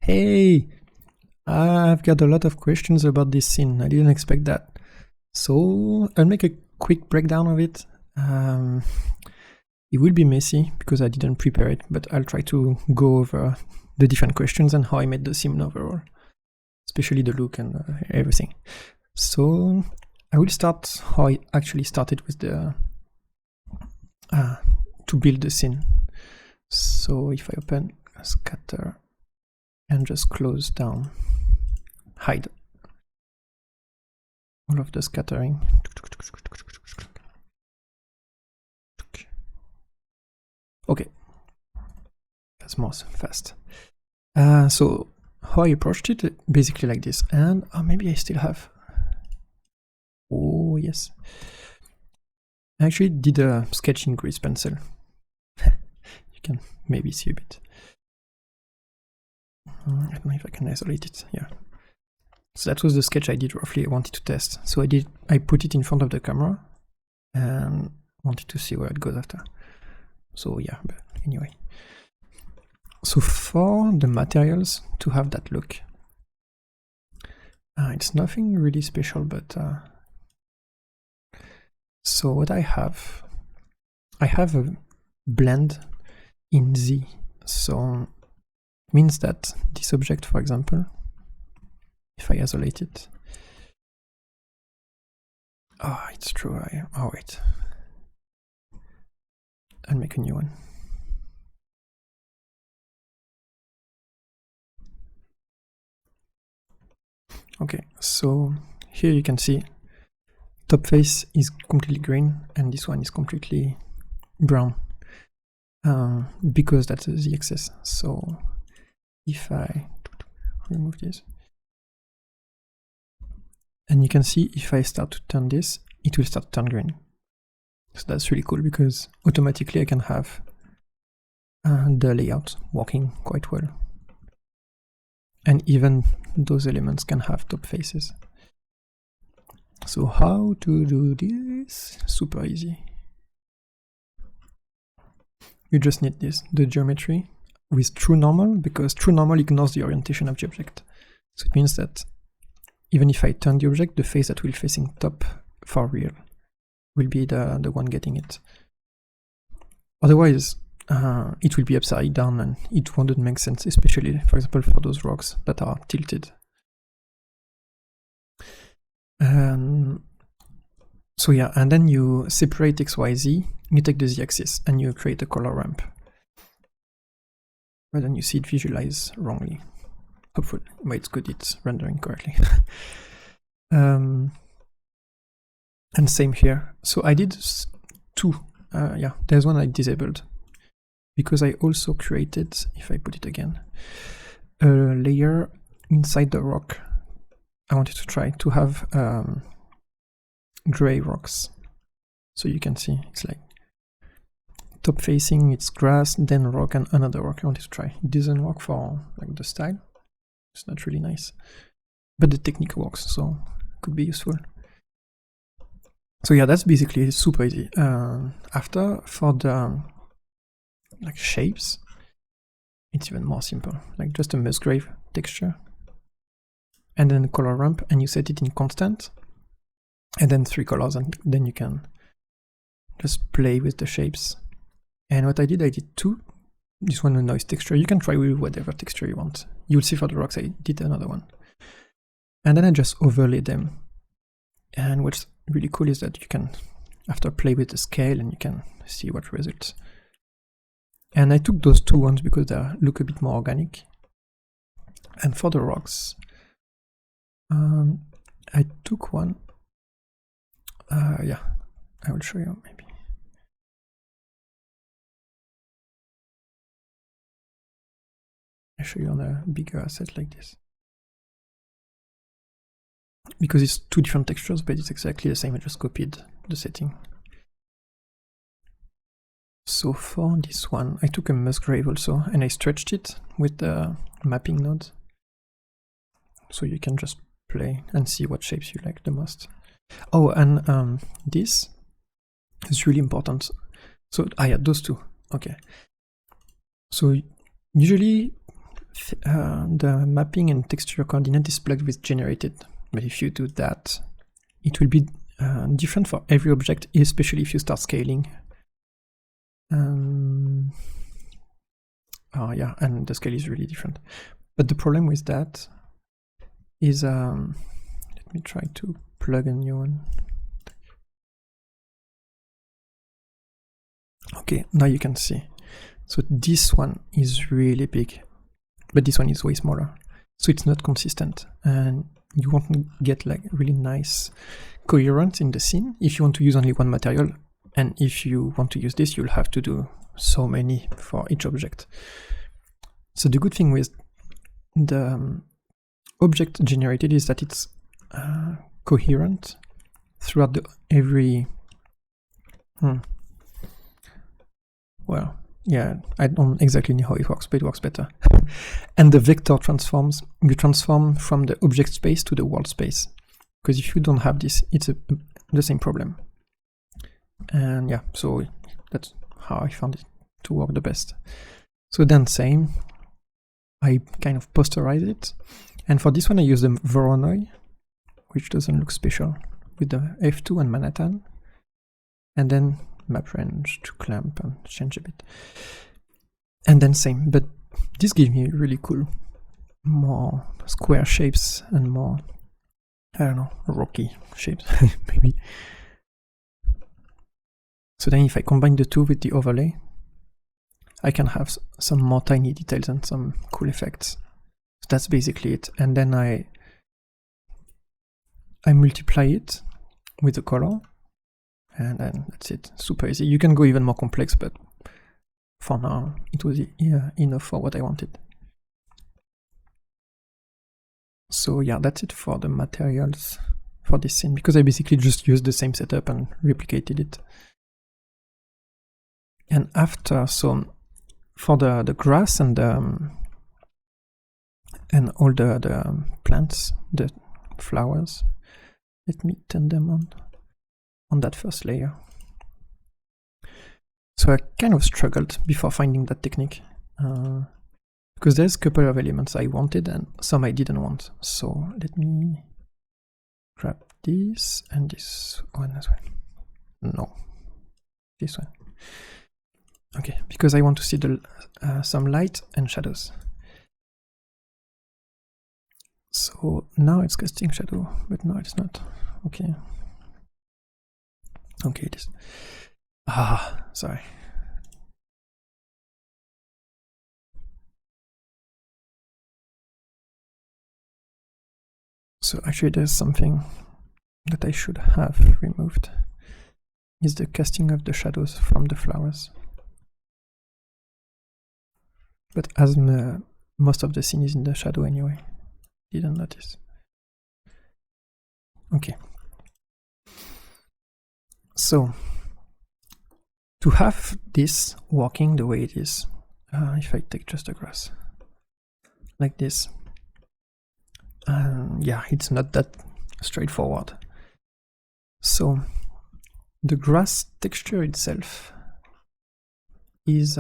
Hey, I've got a lot of questions about this scene. I didn't expect that. So I'll make a quick breakdown of it. It will be messy because I didn't prepare it, but I'll try to go over the different questions and how I made the scene overall, especially the look and everything. So I will start how I actually started with the to build the scene. So if I open scatter and just close down, hide all of the scattering. Okay, that's more fast. So how I approached it, basically like this, and maybe I still have. Oh yes, I actually did a sketch in grease pencil. You can maybe see a bit. I don't know if I can isolate it. Yeah. So that was the sketch I did roughly. I wanted to test. So I put it in front of the camera and wanted to see where it goes after. So yeah, but anyway. So for the materials to have that look, it's nothing really special, but so what I have a blend in Z. So it means that this object, for example, if I isolate it, it's true. Wait, I'll make a new one. Okay, so here you can see top face is completely green and this one is completely brown because that's the excess. So if I remove this, and you can see if I start to turn this, it will start to turn green. So that's really cool because automatically I can have the layout working quite well. And even those elements can have top faces. So how to do this? Super easy. You just need this, the geometry with true normal, because true normal ignores the orientation of the object. So it means that even if I turn the object, the face that will facing top for real will be the one getting it. Otherwise, it will be upside down and it wouldn't make sense, especially, for example, for those rocks that are tilted. So yeah, and then you separate XYZ, you take the Z-axis and you create a color ramp. But then you see it visualize wrongly. Hopefully, but it's good, it's rendering correctly. And same here. So I did two. Yeah, there's one I disabled because I also created, if I put it again, a layer inside the rock. I wanted to try to have gray rocks. So you can see it's like top facing, it's grass, then rock and another rock. I wanted to try. It doesn't work for like the style. It's not really nice, but the technique works, so it could be useful. So yeah, that's basically super easy. After, for the like shapes, it's even more simple. Like just a Musgrave texture, and then a color ramp, and you set it in constant, and then 3 colors, and then you can just play with the shapes. And what I did 2. This one a noise texture. You can try with whatever texture you want. You'll see for the rocks I did another one. And then I just overlay them. And what's really cool is that you can, after, play with the scale and you can see what results. And I took those 2 ones because they look a bit more organic. And for the rocks, I took one. Yeah, I will show you maybe. I show you on a bigger asset like this. Because it's 2 different textures, but it's exactly the same. I just copied the setting. So for this one, I took a Musgrave also, and I stretched it with the mapping node. So you can just play and see what shapes you like the most. Oh, and this is really important. So, yeah, those 2. Okay. So usually the mapping and texture coordinate is plugged with generated. But if you do that, it will be different for every object, especially if you start scaling. Oh yeah, and the scale is really different. But the problem with that is, let me try to plug a new one. Okay, now you can see. So this one is really big, but this one is way smaller. So it's not consistent, and you won't get like really nice coherence in the scene if you want to use only one material. And if you want to use this, you'll have to do so many for each object. So the good thing with the object generated is that it's coherent throughout every. Well, yeah, I don't exactly know how it works, but it works better. And the vector transforms, you transform from the object space to the world space. Because if you don't have this, it's the same problem. And yeah, so that's how I found it to work the best. So then same, I kind of posterize it. And for this one I use the Voronoi, which doesn't look special, with the F2 and Manhattan. And then map range to clamp and change a bit. And then same, but this gives me really cool, more square shapes and more, I don't know, rocky shapes, maybe. So then if I combine the two with the overlay, I can have some more tiny details and some cool effects. So that's basically it. And then I multiply it with the color, and then that's it. Super easy. You can go even more complex, but for now it was enough for what I wanted. So yeah, that's it for the materials for this scene, because I basically just used the same setup and replicated it. And after, so for the grass and all the plants, the flowers, let me turn them on that first layer. So I kind of struggled before finding that technique, because there's a couple of elements I wanted and some I didn't want. So let me grab this and this one as well. No, this one. Okay, because I want to see the some light and shadows. So now it's casting shadow, but no, it's not. Okay. Okay, it is. Ah, sorry. So actually there's something that I should have removed. Is the casting of the shadows from the flowers. But as most of the scene is in the shadow anyway, didn't notice. Okay. So to have this working the way it is, if I take just the grass like this, yeah, it's not that straightforward. So the grass texture itself is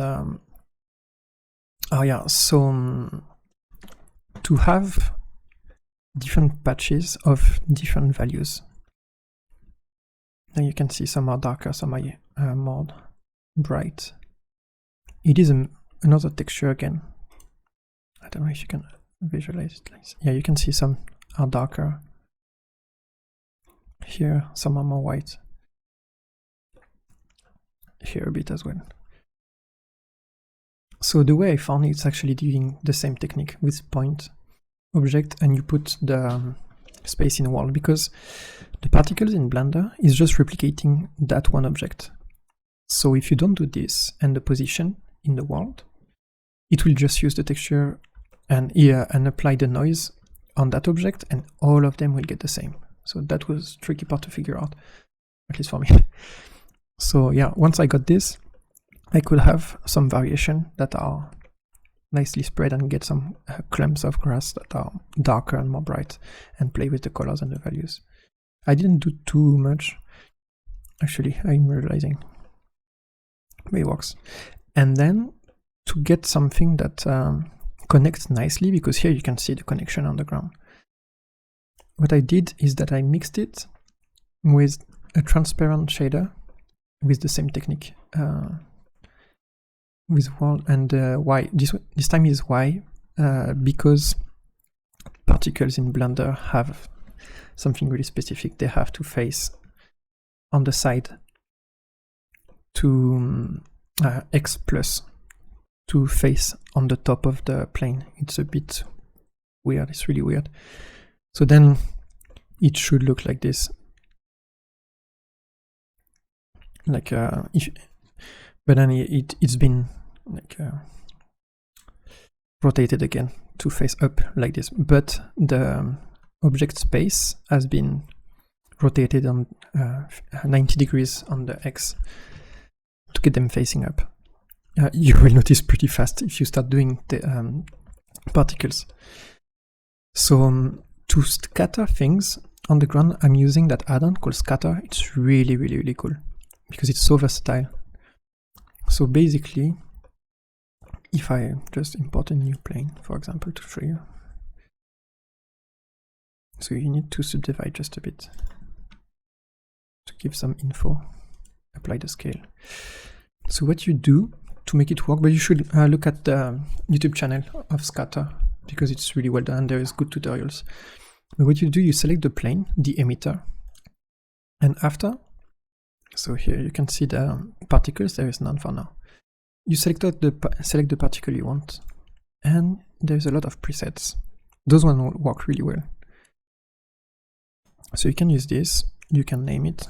oh yeah, so to have different patches of different values. Now you can see some are darker, some are more bright. It is another texture again. I don't know if you can visualize it. Yeah, you can see some are darker. Here, some are more white. Here a bit as well. So the way I found it's actually doing the same technique with point object, and you put the space in a world, because the particles in Blender is just replicating that one object. So if you don't do this and the position in the world, it will just use the texture and apply the noise on that object, and all of them will get the same. So that was a tricky part to figure out, at least for me. So yeah, once I got this, I could have some variation that are nicely spread and get some clumps of grass that are darker and more bright, and play with the colors and the values. I didn't do too much, actually, I'm realizing, but it works. And then to get something that connects nicely because here you can see the connection on the ground. What I did is that I mixed it with a transparent shader with the same technique, with world and Y. This time is Y because particles in Blender have something really specific. They have to face on the side to X plus to face on the top of the plane. It's a bit weird, it's really weird. So then it should look like this. Like but then it's been like rotated again to face up like this, but the object space has been rotated on 90 degrees on the X to get them facing up. You will notice pretty fast if you start doing the particles. So to scatter things on the ground, I'm using that add-on called Scatter. It's really, really, really cool because it's so versatile. So basically, if I just import a new plane, for example, to show you. So you need to subdivide just a bit to give some info, apply the scale. So what you do to make it work, but you should look at the YouTube channel of Scatter because it's really well done. There is good tutorials. But what you do, you select the plane, the emitter, and after, so here you can see the particles. There is none for now. You select the particle you want, and there's a lot of presets. Those ones will work really well. So you can use this. You can name it.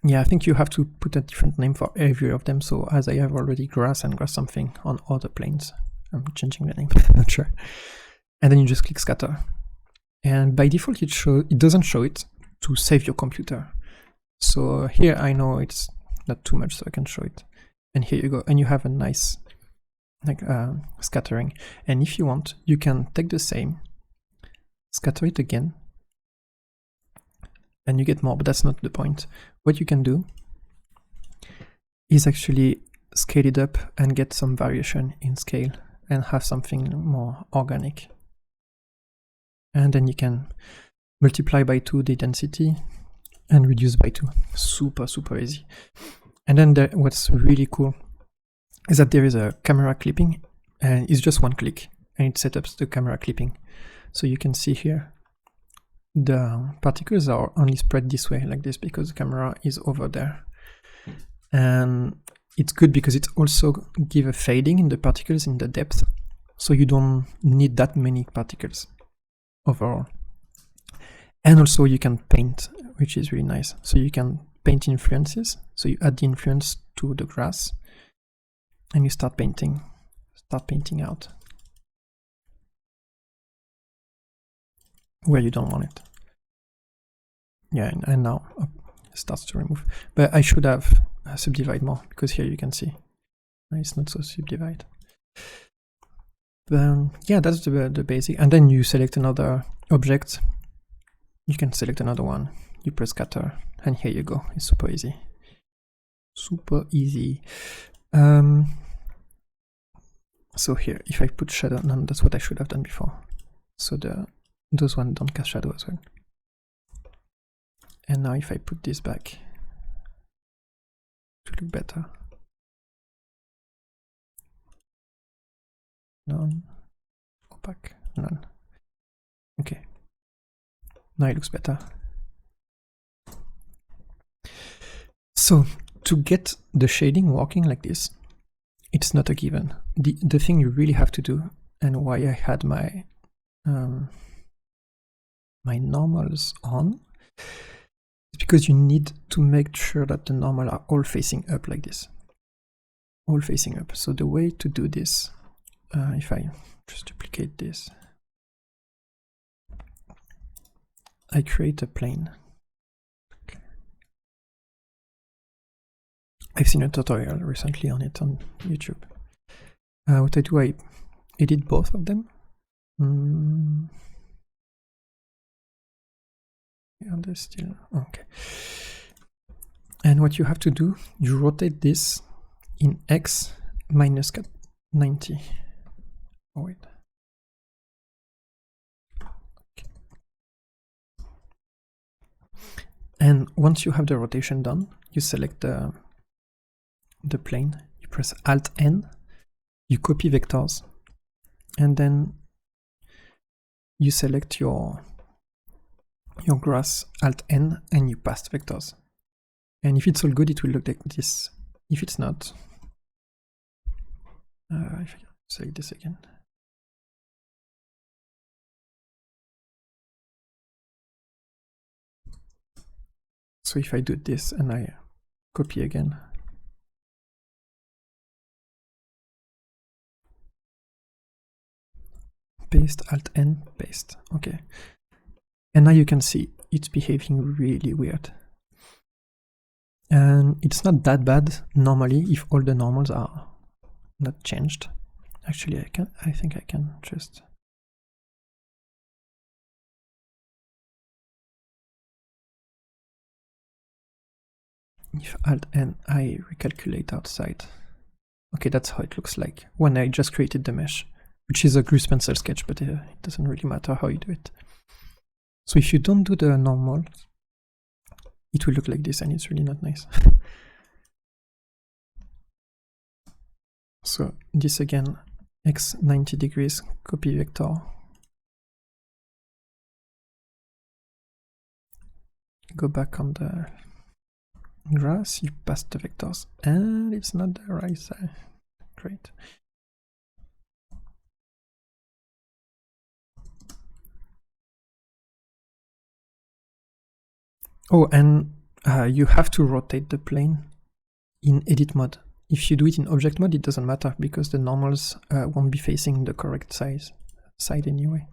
Yeah, I think you have to put a different name for every of them. So as I have already grass and grass something on other planes, I'm changing the name, not sure. And then you just click scatter. And by default, it doesn't show it to save your computer. So here I know it's not too much, so I can show it. And here you go, and you have a nice like scattering. And if you want, you can take the same, scatter it again, and you get more, but that's not the point. What you can do is actually scale it up and get some variation in scale and have something more organic. And then you can multiply by 2 the density and reduce by 2. Super, super easy. And then what's really cool is that there is a camera clipping, and it's just one click and it sets up the camera clipping. So you can see here the particles are only spread this way like this because the camera is over there. And it's good because it also gives a fading in the particles in the depth, so you don't need that many particles overall. And also you can paint, which is really nice. So you can paint influences. So you add the influence to the grass and you start painting out where you don't want it. Yeah, and now it starts to remove. But I should have subdivide more because here you can see it's not so subdivide. Yeah, that's the basic. And then you select another object. You can select another one. You press scatter, and here you go. It's super easy. Super easy. So here, if I put shadow, no, that's what I should have done before. So those ones don't cast shadow as well. And now if I put this back to look better. None. Opaque. None. Okay. Now it looks better. So to get the shading working like this, it's not a given. The thing you really have to do, and why I had my my normals on, is because you need to make sure that the normal are all facing up like this. All facing up. So the way to do this, if I just duplicate this, I create a plane. Okay. I've seen a tutorial recently on it on YouTube. What I do, I edit both of them. Yeah, they're still okay. And what you have to do, you rotate this in x minus 90. Oh wait. Okay. And once you have the rotation done, you select the plane, you press Alt N, you copy vectors, and then you select your grass, Alt N, and you paste vectors. And if it's all good, it will look like this. If it's not, if I select this again. So if I do this and I copy again, paste, Alt N, paste. Okay. And now you can see it's behaving really weird. And it's not that bad normally if all the normals are not changed. Actually, I think I can just if Alt N I recalculate outside. Okay, that's how it looks like when I just created the mesh, which is a grease pencil sketch, but it doesn't really matter how you do it. So if you don't do the normal, it will look like this, and it's really not nice. So this again, x 90 degrees, copy vector, go back on the grass, you pass the vectors, and it's not the right side. Great. Oh, and you have to rotate the plane in edit mode. If you do it in object mode, it doesn't matter because the normals won't be facing the correct side anyway.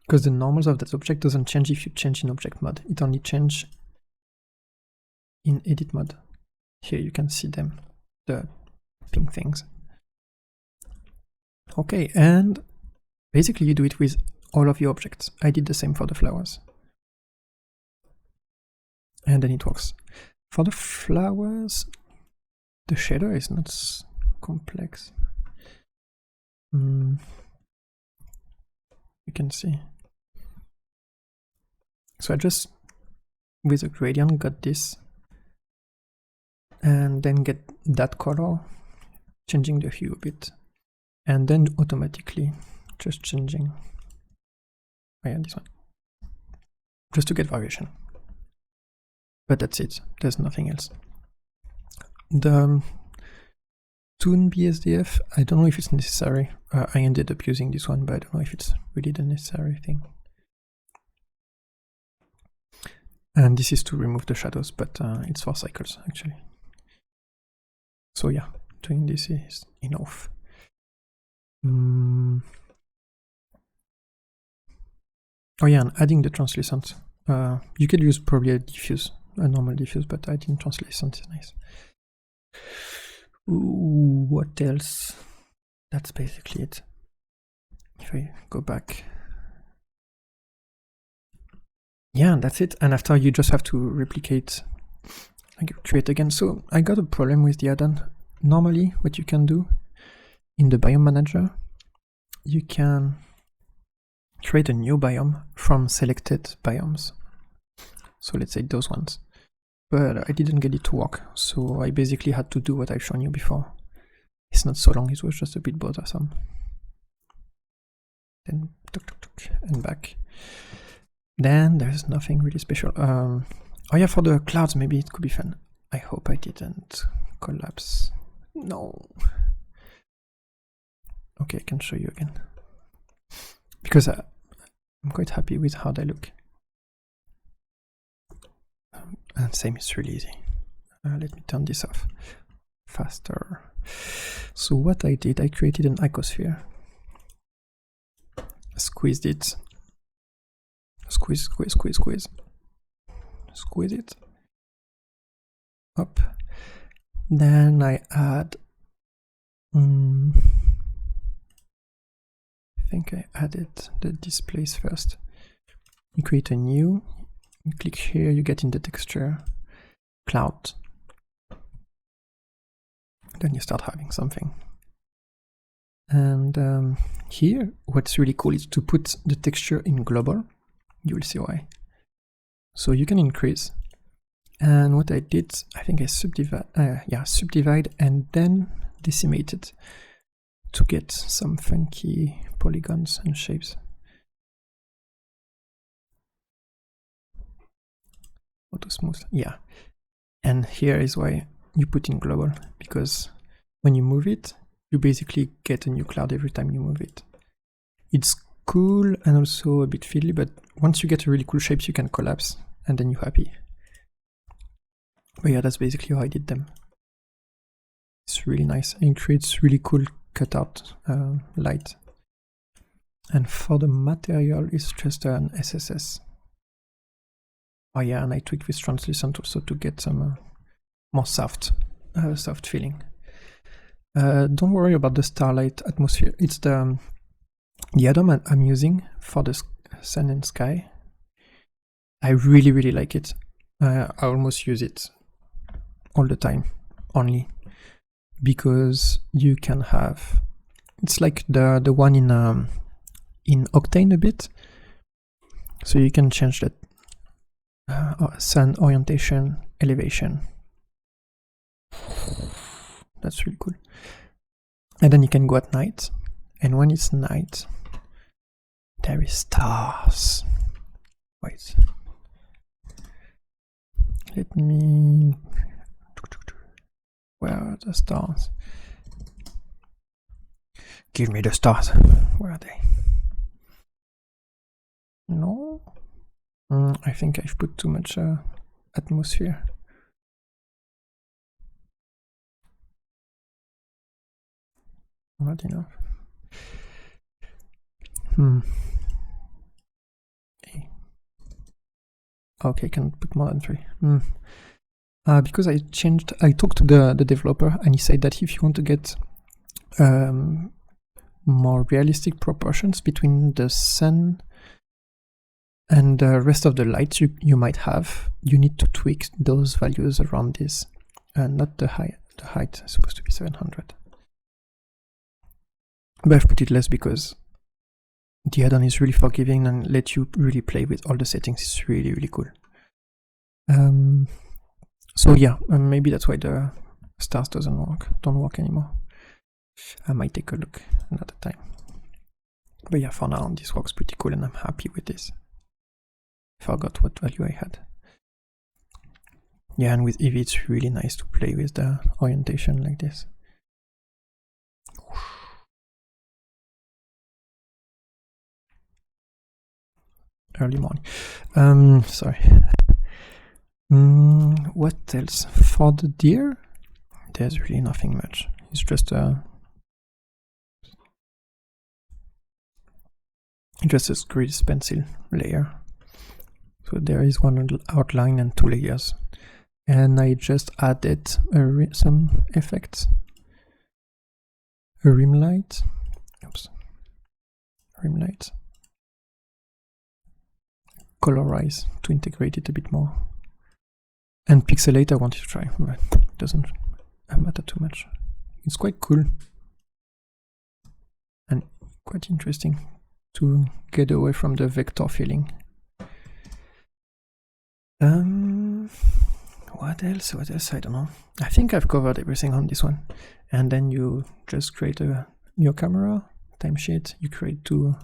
Because the normals of that object doesn't change if you change in object mode. It only changes in edit mode. Here you can see them, the pink things. Okay, and basically you do it with all of your objects. I did the same for the flowers. And then it works. For the flowers, the shader is not complex. You can see. So I just, with a gradient, got this. And then get that color, changing the hue a bit. And then automatically just changing. Oh yeah, this one. Just to get variation. But that's it, there's nothing else. The Toon BSDF, I don't know if it's necessary. I ended up using this one, but I don't know if it's really the necessary thing. And this is to remove the shadows, but it's for cycles actually. So yeah, doing this is enough. Oh yeah, and adding the translucent. You could use probably a normal diffuse, but adding translucent is nice. Ooh, what else? That's basically it. If I go back. Yeah, that's it. And after you just have to replicate, like create again. So I got a problem with the add-on. Normally, what you can do in the biome manager, you can create a new biome from selected biomes. So let's say those ones. But I didn't get it to work, so I basically had to do what I've shown you before. It's not so long, it was just a bit bothersome. Then tuk, tuk, tuk, and back. Then there's nothing really special. Oh yeah, for the clouds maybe it could be fun. I hope I didn't collapse. No. Okay, I can show you again. Because I'm quite happy with how they look. And same, it's really easy. Let me turn this off faster. So what I did, I created an icosphere. Squeezed it. Squeeze, squeeze, squeeze, squeeze. Squeeze it. Up. Then I add... I think I added the displays first. You create a new. You click here, you get in the texture, cloud. then you start having something. And here, what's really cool is to put the texture in global. You will see why. So you can increase. And what I did, I think I subdivide and then decimated to get some funky polygons and shapes. Auto smooth, yeah. And here is why you put in global, because when you move it, you basically get a new cloud every time you move it. It's cool and also a bit fiddly, but once you get really cool shapes, you can collapse and then you're happy. But yeah, that's basically how I did them. It's really nice and it creates really cool cutout light. And for the material, it's just an SSS. Oh yeah, and I tweaked with translucent also to get some more soft feeling. Don't worry about the starlight atmosphere. It's the add-on I'm using for the sun and sky. I really like it. I almost use it all the time, only because you can have. It's like the one in Octane a bit, so you can change that sun orientation, elevation. That's really cool. And then you can go at night, and when it's night, there is stars. Wait. Let me... Where are the stars? Give me the stars. Where are they? No? I think I've put too much atmosphere. Not enough. Okay, can put more than 3. Because I talked to the developer and he said that if you want to get more realistic proportions between the sun and the rest of the lights you might have, you need to tweak those values around this, and not the height. The height is supposed to be 700. But I've put it less because the add-on is really forgiving and let you really play with all the settings. It's really cool. So yeah, maybe that's why the stars don't work anymore. I might take a look another time. But yeah, for now this works pretty cool and I'm happy with this. Forgot what value I had. Yeah, and with Eevee it's really nice to play with the orientation like this. Early morning. Sorry. What else? For the deer, there's really nothing much. It's just a grease pencil layer. So there is one outline and 2 layers. And I just added some effects. A rim light. Oops. Rim light. Colorize to integrate it a bit more. And pixelate I wanted to try, but it doesn't matter too much. It's quite cool and quite interesting to get away from the vector feeling. What else? I don't know. I think I've covered everything on this one. And then you just create your camera, timesheet, you create two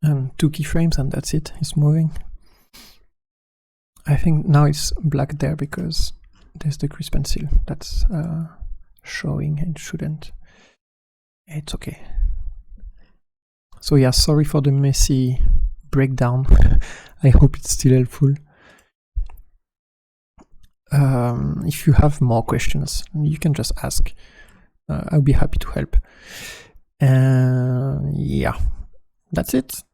keyframes and that's it. It's moving. I think now it's black there because there's the grease pencil that's showing. It shouldn't. It's okay. So yeah, sorry for the messy breakdown. I hope it's still helpful. If you have more questions, you can just ask. I'll be happy to help. Yeah, that's it.